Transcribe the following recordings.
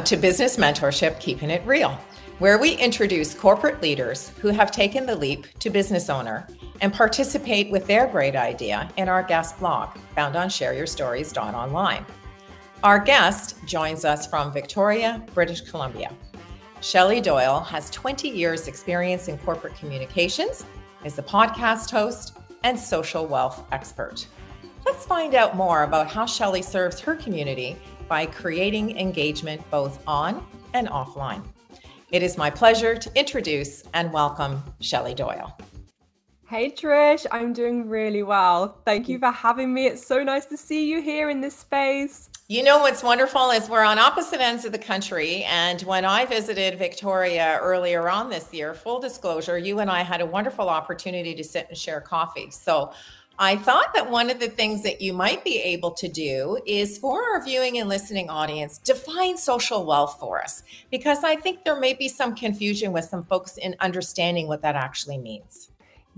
to Business Mentorship, Keeping It Real, where we introduce corporate leaders who have taken the leap to business owner and participate with their great idea in our guest blog, found on shareyourstories.online. Our guest joins us from Victoria, British Columbia. Shelley Doyle has 20 years experience in corporate communications, is a podcast host, and social wealth expert. Let's find out more about how Shelley serves her community by creating engagement both on and offline. It is my pleasure to introduce and welcome Shelley Doyle. Hey Trish, I'm doing really well. Thank you for having me. It's so nice to see you here in this space. You know what's wonderful is we're on opposite ends of the country. And when I visited Victoria earlier on this year, full disclosure, you and I had a wonderful opportunity to sit and share coffee. So I thought that one of the things that you might be able to do is for our viewing and listening audience, define social wealth for us, because I think there may be some confusion with some folks in understanding what that actually means.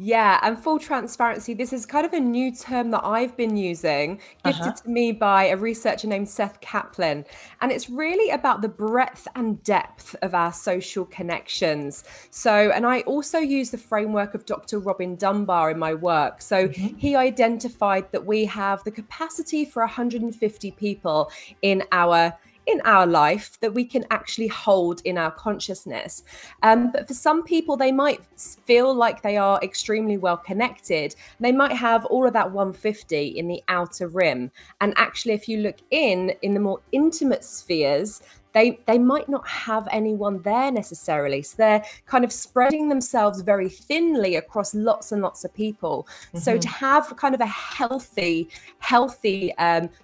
Yeah, and full transparency, this is kind of a new term that I've been using, gifted to me by a researcher named Seth Kaplan. And it's really about the breadth and depth of our social connections. So, and I also use the framework of Dr. Robin Dunbar in my work. So he identified that we have the capacity for 150 people in our life that we can actually hold in our consciousness. But for some people, they might feel like they are extremely well connected. They might have all of that 150 in the outer rim. And actually, if you look in the more intimate spheres, they might not have anyone there necessarily. So they're kind of spreading themselves very thinly across lots and lots of people. So to have kind of a healthy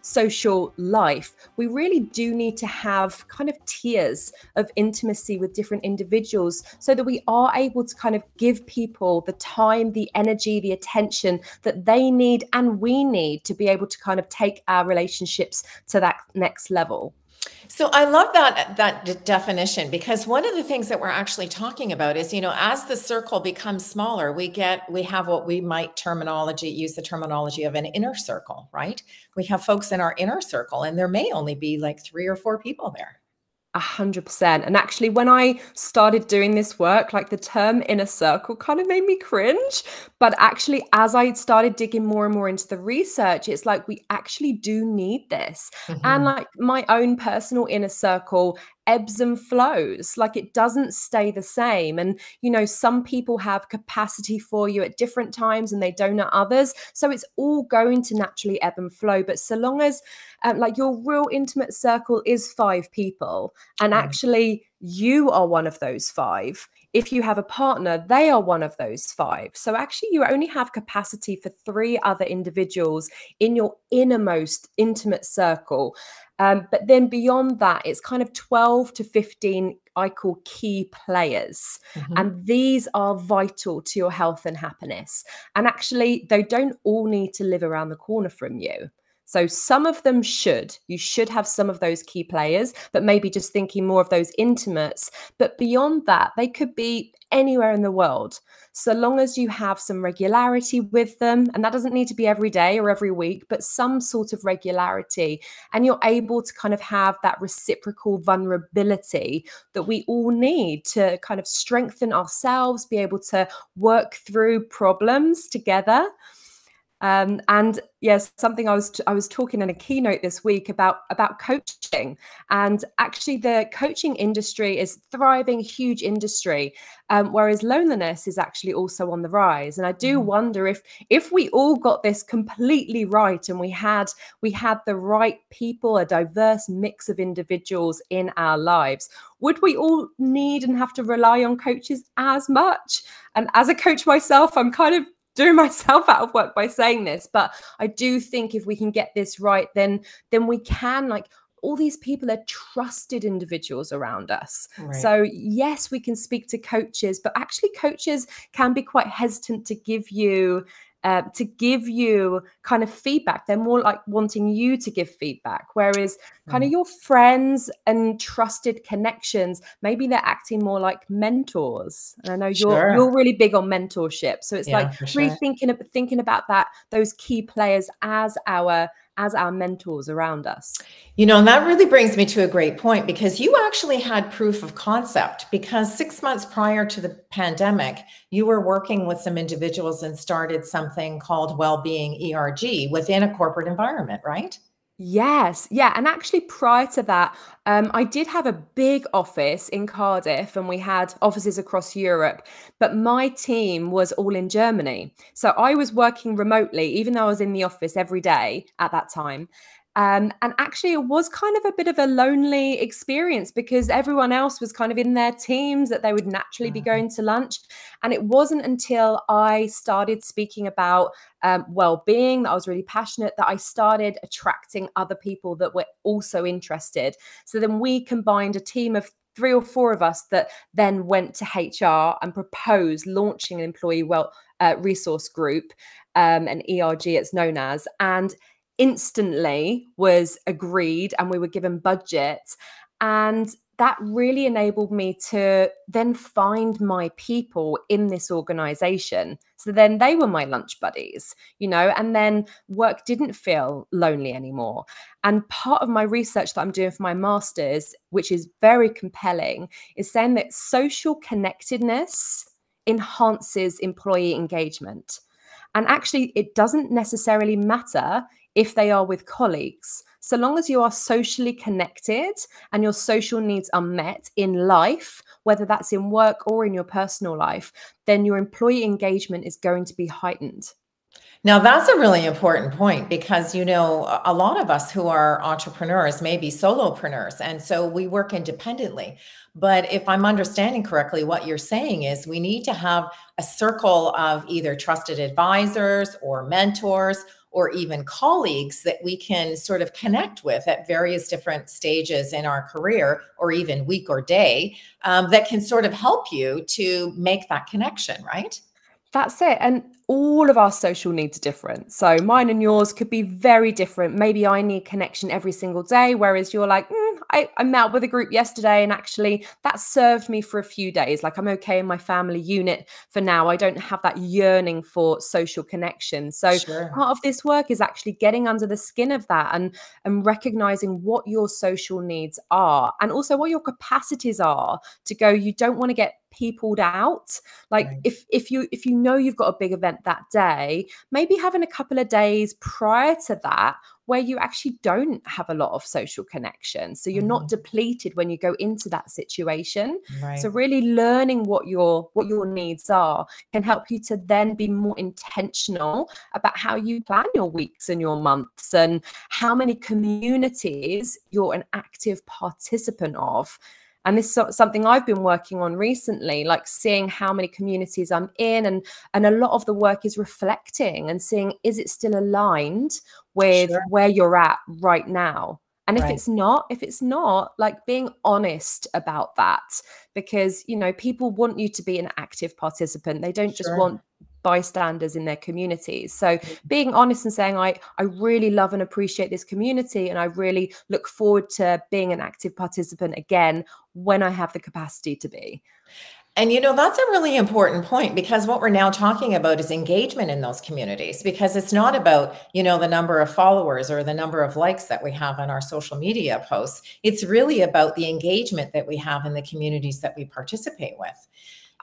social life, we really do need to have kind of tiers of intimacy with different individuals so that we are able to kind of give people the time, the energy, the attention that they need and we need to be able to kind of take our relationships to that next level. So I love that definition, because one of the things that we're actually talking about is, you know, as the circle becomes smaller, we have what we might use the terminology of an inner circle, right? We have folks in our inner circle and there may only be like 3 or 4 people there. 100%. And actually, when I started doing this work, like the term inner circle kind of made me cringe. But actually, as I started digging more and more into the research, it's like we actually do need this. And like my own personal inner circle ebbs and flows, like it doesn't stay the same. And, you know, some people have capacity for you at different times and they don't at others. So it's all going to naturally ebb and flow. But so long as like your real intimate circle is 5 people, and actually you are one of those 5. If you have a partner, they are one of those 5. So actually you only have capacity for 3 other individuals in your innermost intimate circle. But then beyond that, it's kind of 12 to 15 I call key players. And these are vital to your health and happiness. And actually, they don't all need to live around the corner from you. So some of them you should have some of those key players, but maybe just thinking more of those intimates. But beyond that, they could be anywhere in the world, so long as you have some regularity with them. And that doesn't need to be every day or every week, but some sort of regularity. And you're able to kind of have that reciprocal vulnerability that we all need to kind of strengthen ourselves, be able to work through problems together. And yes, something I was talking in a keynote this week about coaching, and actually the coaching industry is thriving, huge industry, whereas loneliness is actually also on the rise. And I do wonder if we all got this completely right and we had the right people, a diverse mix of individuals in our lives, would we all need and have to rely on coaches as much? And as a coach myself, I'm kind of doing myself out of work by saying this, but I do think if we can get this right, then we can, like, all these people are trusted individuals around us. Right. So yes, we can speak to coaches, but actually coaches can be quite hesitant to give you kind of feedback. They're more like wanting you to give feedback, whereas kind of your friends and trusted connections, maybe they're acting more like mentors. And I know you're really big on mentorship, so it's like really thinking about those key players as our as our mentors around us. And that really brings me to a great point, because you actually had proof of concept, because 6 months prior to the pandemic, you were working with some individuals and started something called Wellbeing ERG within a corporate environment, right? Yes, yeah. And actually, prior to that, I did have a big office in Cardiff and we had offices across Europe, but my team was all in Germany. So I was working remotely, even though I was in the office every day at that time. And actually, it was kind of a bit of a lonely experience because everyone else was kind of in their teams that they would naturally be going to lunch. And it wasn't until I started speaking about well-being that I was really passionate that I started attracting other people that were also interested. So then we combined a team of 3 or 4 of us that then went to HR and proposed launching an employee resource group, an ERG it's known as, and instantly was agreed and we were given budget. And that really enabled me to then find my people in this organization. So then they were my lunch buddies, and then work didn't feel lonely anymore. And part of my research that I'm doing for my master's, which is very compelling, is saying that social connectedness enhances employee engagement. And actually, it doesn't necessarily matter if they are with colleagues. So long as you are socially connected and your social needs are met in life, whether that's in work or in your personal life, then your employee engagement is going to be heightened. Now, that's a really important point, because, a lot of us who are entrepreneurs may be solopreneurs, and so we work independently. But if I'm understanding correctly, what you're saying is we need to have a circle of either trusted advisors or mentors or even colleagues that we can sort of connect with at various different stages in our career, or even week or day, that can sort of help you to make that connection, right? That's it. And all of our social needs are different. So mine and yours could be very different. Maybe I need connection every single day, whereas you're like, I met with a group yesterday and actually that served me for a few days. Like I'm okay in my family unit for now. I don't have that yearning for social connection. So Sure. part of this work is actually getting under the skin of that and recognizing what your social needs are and also what your capacities are to go. You don't want to get peopled out. Like Right. if you know you've got a big event that day, maybe having a couple of days prior to that where you actually don't have a lot of social connection, so you're not depleted when you go into that situation. So Right. really learning what your needs are can help you to then be more intentional about how you plan your weeks and your months and how many communities you're an active participant of. And this is something I've been working on recently, like seeing how many communities I'm in. And a lot of the work is reflecting and seeing, is it still aligned with Sure. where you're at right now? And Right. if it's not, like being honest about that, because, people want you to be an active participant. They don't just Sure. want bystanders in their communities. So being honest and saying, I really love and appreciate this community and I really look forward to being an active participant again when I have the capacity to be. And that's a really important point, because what we're now talking about is engagement in those communities, because it's not about, the number of followers or the number of likes that we have on our social media posts. It's really about the engagement that we have in the communities that we participate with.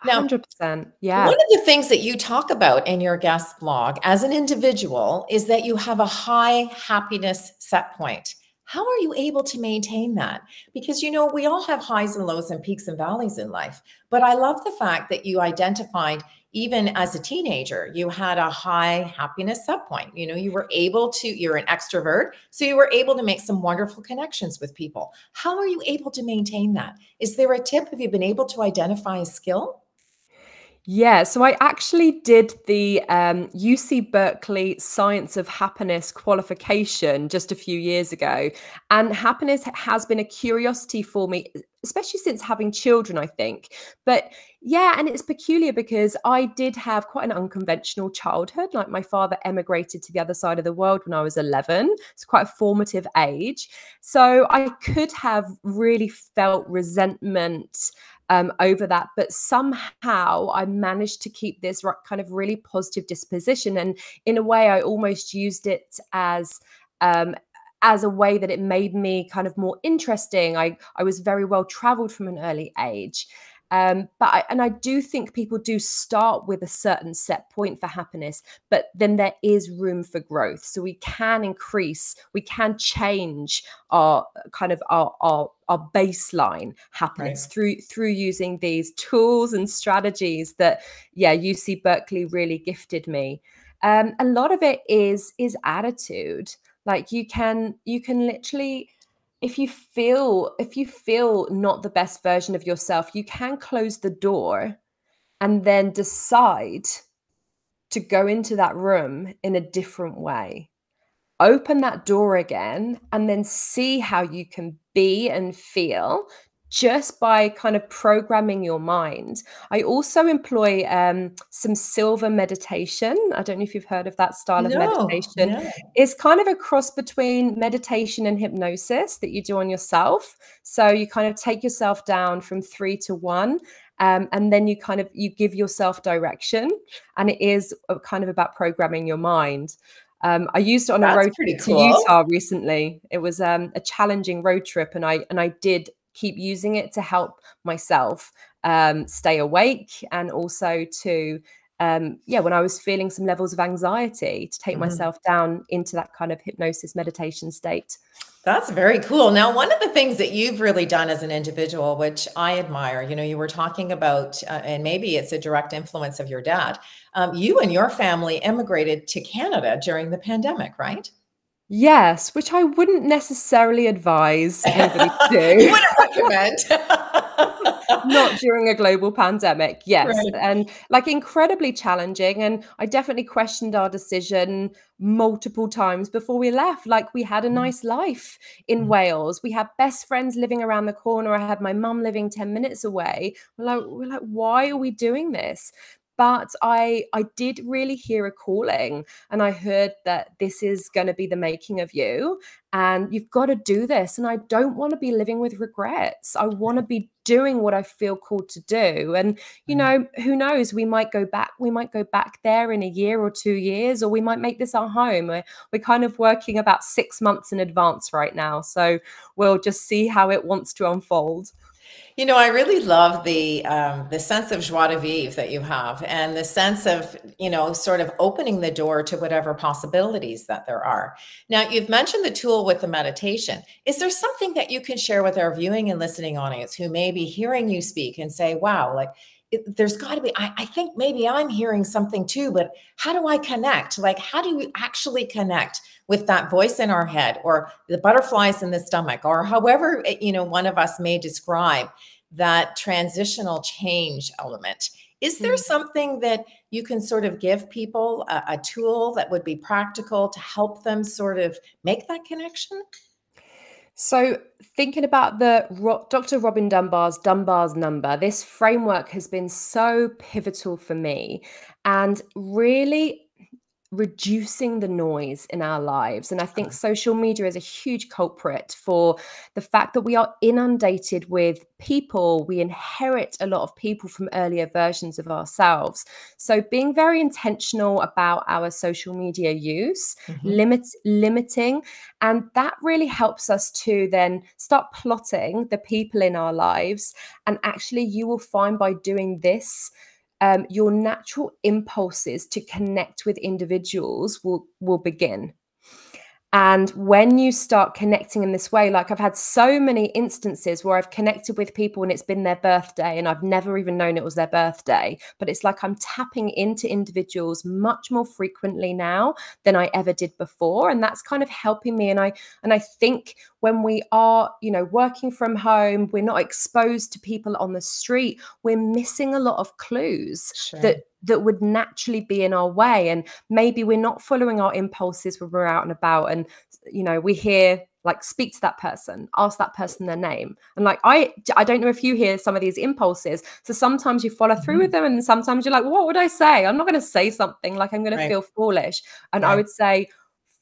Now, 100%. one Yeah. of the things that you talk about in your guest blog as an individual is that you have a high happiness set point. How are you able to maintain that? Because, we all have highs and lows and peaks and valleys in life. But I love the fact that you identified, even as a teenager, you had a high happiness set point. You're an extrovert, so you were able to make some wonderful connections with people. How are you able to maintain that? Is there a tip? Have you been able to identify a skill? Yeah, so I actually did the UC Berkeley Science of Happiness qualification just a few years ago. And happiness has been a curiosity for me, especially since having children, I think. But yeah, and it's peculiar because I did have quite an unconventional childhood. Like my father emigrated to the other side of the world when I was 11. It's quite a formative age. So I could have really felt resentment over that. But somehow I managed to keep this kind of really positive disposition. And in a way, I almost used it as as a way that it made me kind of more interesting. I was very well traveled from an early age. But I do think people do start with a certain set point for happiness, but then there is room for growth. So we can increase, we can change our kind of our baseline happiness through using these tools and strategies that, UC Berkeley really gifted me. A lot of it is attitude. Like you can literally, if you feel not the best version of yourself, you can close the door and then decide to go into that room in a different way. Open that door again and then see how you can be and feel just by kind of programming your mind. I also employ some silver meditation. I don't know if you've heard of that style of meditation. No. It's kind of a cross between meditation and hypnosis that you do on yourself. So you kind of take yourself down from 3 to 1. And then you give yourself direction. And it is kind of about programming your mind. I used it on a road trip to Utah recently. It was a challenging road trip, and I did keep using it to help myself stay awake, and also to when I was feeling some levels of anxiety, to take myself down into that kind of hypnosis meditation state. That's very cool. Now, one of the things that you've really done as an individual, which I admire, you were talking about, and maybe it's a direct influence of your dad. You and your family immigrated to Canada during the pandemic, right? Yes, which I wouldn't necessarily advise anybody to do. You wouldn't recommend. Not during a global pandemic, yes. Right. And like incredibly challenging. And I definitely questioned our decision multiple times before we left. Like we had a nice life in Wales. We had best friends living around the corner. I had my mum living 10 minutes away. We're like, why are we doing this? But I did really hear a calling, and I heard that this is going to be the making of you, and you've got to do this. And I don't want to be living with regrets. I want to be doing what I feel called to do. And, who knows, we might go back. We might go back there in a year or 2 years, or we might make this our home. We're kind of working about 6 months in advance right now. So we'll just see how it wants to unfold. I really love the sense of joie de vivre that you have, and the sense of, sort of opening the door to whatever possibilities that there are. Now, you've mentioned the tool with the meditation. Is there something that you can share with our viewing and listening audience who may be hearing you speak and say, wow, like there's got to be, I think maybe I'm hearing something too, but how do I connect? Like, how do we actually connect with that voice in our head, or the butterflies in the stomach, or however, one of us may describe that transitional change element? Is there something that you can sort of give people, a tool that would be practical to help them sort of make that connection? So thinking about the Dr. Robin Dunbar's number, this framework has been so pivotal for me, and really reducing the noise in our lives. And I think social media is a huge culprit for the fact that we are inundated with people. We inherit a lot of people from earlier versions of ourselves. So being very intentional about our social media use, limiting, and that really helps us to then start plotting the people in our lives. And actually, you will find by doing this, your natural impulses to connect with individuals will begin. And when you start connecting in this way, like I've had so many instances where I've connected with people and it's been their birthday and I've never even known it was their birthday, but it's like I'm tapping into individuals much more frequently now than I ever did before. And that's kind of helping me. And I think when we are, working from home, we're not exposed to people on the street, we're missing a lot of clues that would naturally be in our way. And maybe we're not following our impulses when we're out and about. And, we hear like, speak to that person, ask that person their name. And like, I don't know if you hear some of these impulses. So sometimes you follow through with them, and sometimes you're like, what would I say? I'm not going to say something like I'm going to feel foolish. And I would say,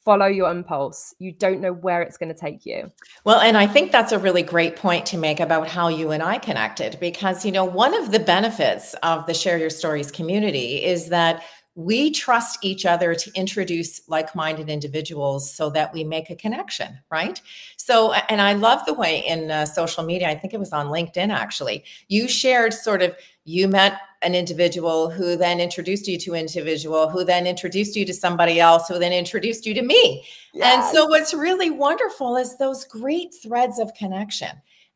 follow your impulse. You don't know where it's going to take you. Well, and I think that's a really great point to make about how you and I connected, because, one of the benefits of the Share Your Stories community is that we trust each other to introduce like-minded individuals so that we make a connection, right? So, and I love the way in social media, I think it was on LinkedIn actually, you shared sort of, you met an individual who then introduced you to an individual who then introduced you to somebody else who then introduced you to me. Yes. And so what's really wonderful is those great threads of connection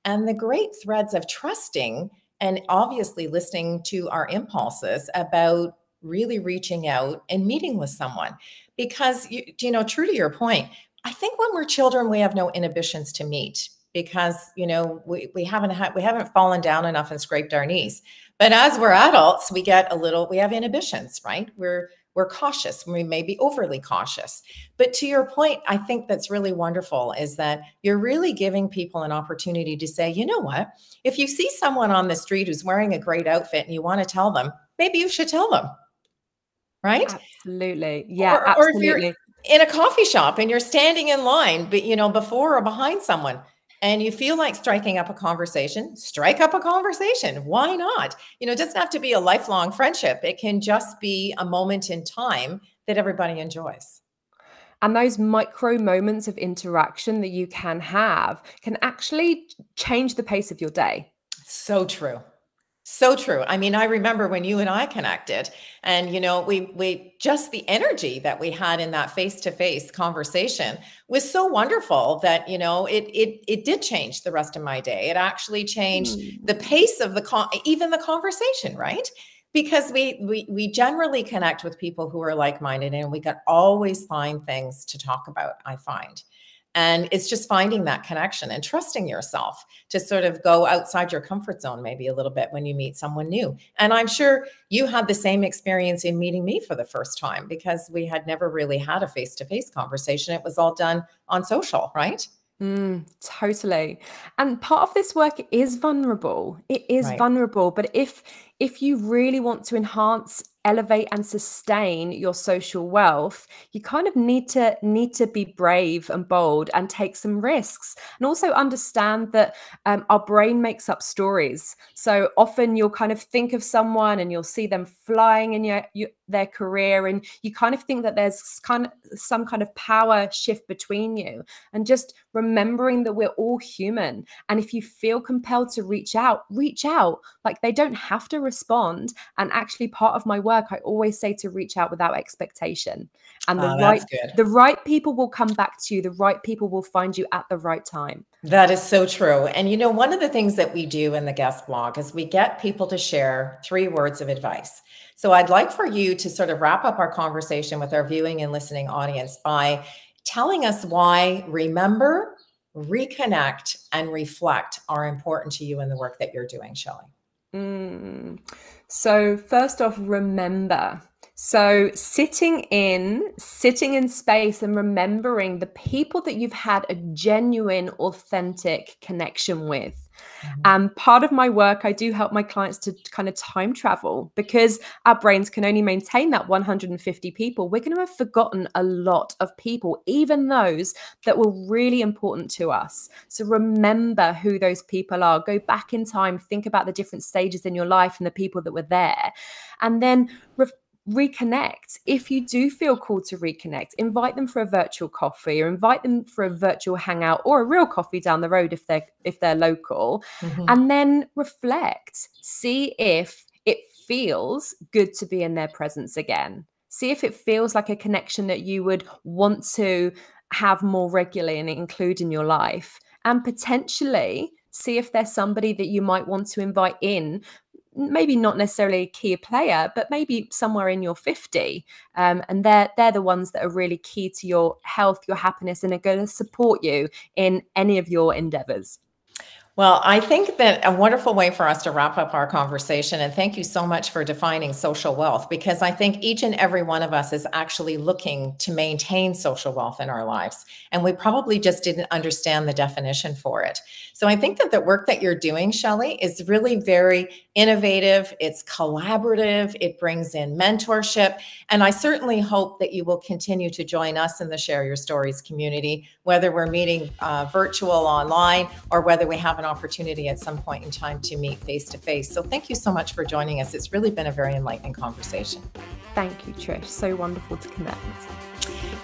and the great threads of trusting and obviously listening to our impulses about really reaching out and meeting with someone. Because, you know, true to your point, I think when we're children, we have no inhibitions to meet because, you know, we haven't fallen down enough and scraped our knees. But as we're adults, we have inhibitions, right? We're cautious. We may be overly cautious. But to your point, I think that's really wonderful is that you're really giving people an opportunity to say, you know what, if you see someone on the street who's wearing a great outfit and you want to tell them, maybe you should tell them, right? Absolutely. Yeah, or absolutely. if you're in a coffee shop and you're standing in line, but you know, before or behind someone, and you feel like striking up a conversation, strike up a conversation. Why not? You know, it doesn't have to be a lifelong friendship. It can just be a moment in time that everybody enjoys. And those micro moments of interaction that you can have can actually change the pace of your day. So true. So true. I mean, I remember when you and I connected and, you know, we just the energy that we had in that face-to-face conversation was so wonderful that, you know, it did change the rest of my day. It actually changed the pace of even the conversation, right? Because we generally connect with people who are like-minded and we can always find things to talk about, I find. And it's just finding that connection and trusting yourself to sort of go outside your comfort zone maybe a little bit when you meet someone new. And I'm sure you had the same experience in meeting me for the first time because we had never really had a face-to-face conversation. It was all done on social, right? Totally. And part of this work is vulnerable. It is Right. vulnerable. But if you really want to enhance, elevate, and sustain your social wealth, you kind of need to be brave and bold and take some risks. And also understand that our brain makes up stories. So often you'll kind of think of someone and you'll see them flying in their career, and you kind of think that there's some kind of power shift between you. And just remembering that we're all human. And if you feel compelled to reach out. Like, they don't have to respond. And actually, part of my work, I always say to reach out without expectation. And the right people will come back to you. The right people will find you at the right time. That is so true. And you know, one of the things that we do in the guest blog is we get people to share 3 words of advice. So I'd like for you to sort of wrap up our conversation with our viewing and listening audience by telling us why remember, reconnect, and reflect are important to you in the work that you're doing, Shelley. So first off, remember. So sitting in space and remembering the people that you've had a genuine, authentic connection with. And part of my work, I do help my clients to kind of time travel, because our brains can only maintain that 150 people. We're going to have forgotten a lot of people, even those that were really important to us. So remember who those people are. Go back in time, think about the different stages in your life and the people that were there. And then reconnect. If you do feel called to reconnect, invite them for a virtual coffee, or invite them for a virtual hangout, or a real coffee down the road if they're local. And then reflect. See if it feels good to be in their presence again. See if it feels like a connection that you would want to have more regularly and include in your life. And potentially see if there's somebody that you might want to invite in, maybe not necessarily a key player, but maybe somewhere in your 50. And they're the ones that are really key to your health, your happiness, and are going to support you in any of your endeavors. Well, I think that a wonderful way for us to wrap up our conversation, and thank you so much for defining social wealth, because I think each and every one of us is actually looking to maintain social wealth in our lives. And we probably just didn't understand the definition for it. So I think that the work that you're doing, Shelley, is really very innovative. It's collaborative. It brings in mentorship. And I certainly hope that you will continue to join us in the Share Your Stories community, whether we're meeting virtual online or whether we have an an opportunity at some point in time to meet face to face. So thank you so much for joining us. It's really been a very enlightening conversation. Thank you, Trish. So wonderful to connect.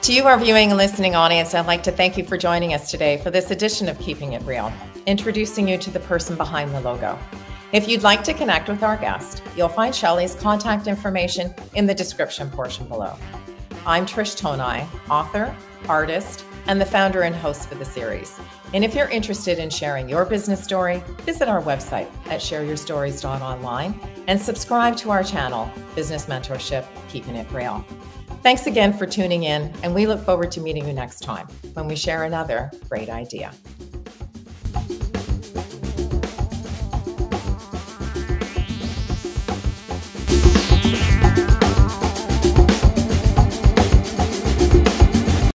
To you, our viewing and listening audience, I'd like to thank you for joining us today for this edition of Keeping It Real, introducing you to the person behind the logo. If you'd like to connect with our guest, you'll find Shelley's contact information in the description portion below. I'm Trish Tonai, author, artist, and the founder and host for the series. And if you're interested in sharing your business story, visit our website at shareyourstories.online and subscribe to our channel, Business Mentorship, Keeping It Real. Thanks again for tuning in, and we look forward to meeting you next time when we share another great idea.